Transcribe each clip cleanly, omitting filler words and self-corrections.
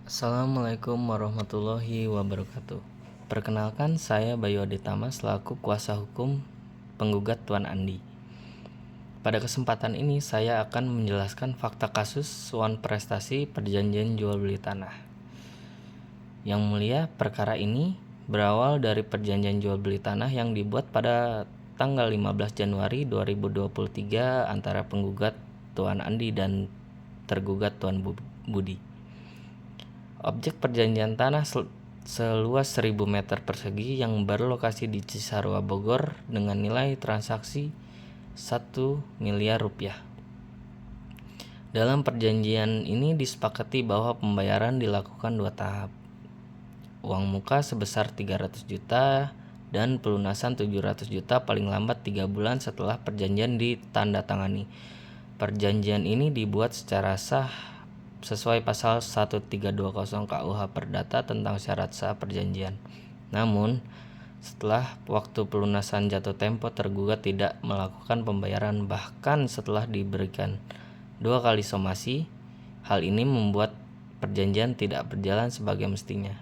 Assalamualaikum warahmatullahi wabarakatuh. Perkenalkan, saya Bayu Aditama selaku kuasa hukum penggugat Tuan Andi. Pada kesempatan ini saya akan menjelaskan fakta kasus suan prestasi perjanjian jual beli tanah. Yang mulia, perkara ini berawal dari perjanjian jual beli tanah yang dibuat pada tanggal 15 Januari 2023 antara penggugat Tuan Andi dan tergugat Tuan Budi. Objek perjanjian tanah seluas 1000 meter persegi yang berlokasi di Cisarua, Bogor dengan nilai transaksi 1 miliar rupiah. Dalam perjanjian ini disepakati bahwa pembayaran dilakukan 2 tahap. Uang muka sebesar 300 juta dan pelunasan 700 juta paling lambat 3 bulan setelah perjanjian ditandatangani. Perjanjian ini dibuat secara sah sesuai pasal 1320 KUH Perdata tentang syarat sah perjanjian. Namun, setelah waktu pelunasan jatuh tempo, tergugat tidak melakukan pembayaran bahkan setelah diberikan 2 kali somasi. Hal ini membuat perjanjian tidak berjalan sebagai mestinya.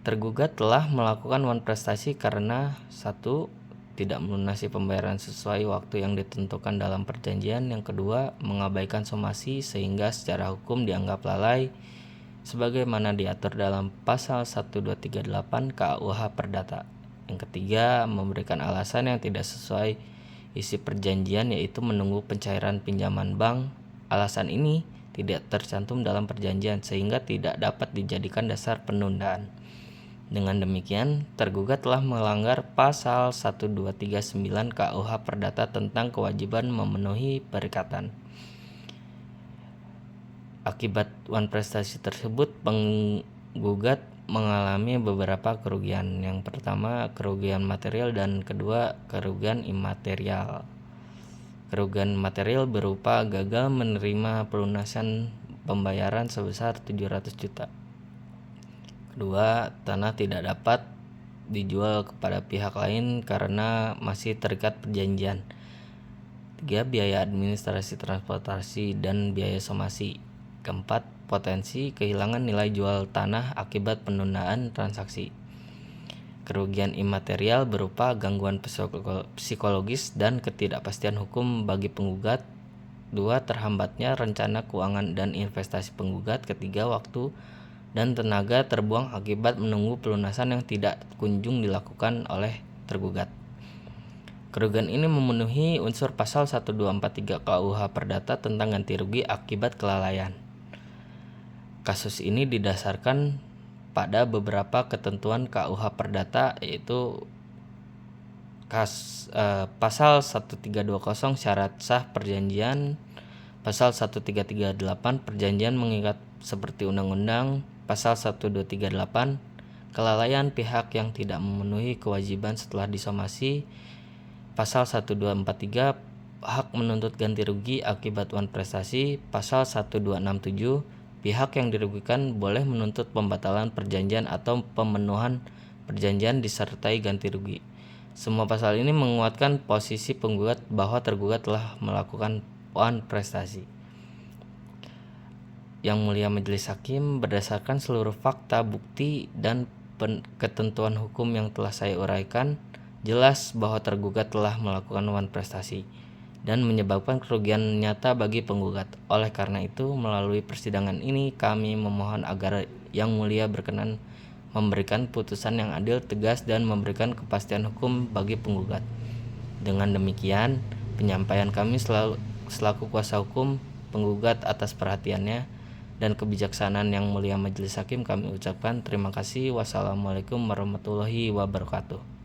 Tergugat telah melakukan wan prestasi karena 1. Tidak melunasi pembayaran sesuai waktu yang ditentukan dalam perjanjian. Yang kedua, mengabaikan somasi sehingga secara hukum dianggap lalai sebagaimana diatur dalam pasal 1238 KUH Perdata. Yang ketiga, memberikan alasan yang tidak sesuai isi perjanjian, yaitu menunggu pencairan pinjaman bank. Alasan ini tidak tercantum dalam perjanjian sehingga tidak dapat dijadikan dasar penundaan. Dengan demikian, tergugat telah melanggar pasal 1239 KUH Perdata tentang kewajiban memenuhi perikatan. Akibat wan prestasi tersebut, penggugat mengalami beberapa kerugian. Yang pertama, kerugian material, dan kedua, kerugian imaterial. Kerugian material berupa gagal menerima pelunasan pembayaran sebesar 700 juta. Kedua, tanah tidak dapat dijual kepada pihak lain karena masih terikat perjanjian. 3. Biaya administrasi transportasi dan biaya somasi. Keempat, potensi kehilangan nilai jual tanah akibat penundaan transaksi. Kerugian imaterial berupa gangguan psikologis dan ketidakpastian hukum bagi penggugat. 2. Terhambatnya rencana keuangan dan investasi penggugat. Ketiga, waktu dan tenaga terbuang akibat menunggu pelunasan yang tidak kunjung dilakukan oleh tergugat. Kerugian ini memenuhi unsur pasal 1243 KUH Perdata tentang ganti rugi akibat kelalaian. Kasus ini didasarkan pada beberapa ketentuan KUH Perdata, yaitu pasal 1320 syarat sah perjanjian, pasal 1338 perjanjian mengikat seperti undang-undang, pasal 1238 kelalaian pihak yang tidak memenuhi kewajiban setelah disomasi, pasal 1243 hak menuntut ganti rugi akibat wan prestasi, pasal 1267 pihak yang dirugikan boleh menuntut pembatalan perjanjian atau pemenuhan perjanjian disertai ganti rugi. Semua pasal ini menguatkan posisi penggugat bahwa tergugat telah melakukan wan prestasi. Yang mulia majelis hakim, berdasarkan seluruh fakta, bukti, dan ketentuan hukum yang telah saya uraikan, jelas bahwa tergugat telah melakukan wan prestasi dan menyebabkan kerugian nyata bagi penggugat. Oleh karena itu, melalui persidangan ini kami memohon agar yang mulia berkenan memberikan putusan yang adil, tegas, dan memberikan kepastian hukum bagi penggugat. Dengan demikian, penyampaian kami selaku kuasa hukum penggugat atas perhatiannya dan kebijaksanaan yang mulia majelis hakim kami ucapkan terima kasih. Wassalamualaikum warahmatullahi wabarakatuh.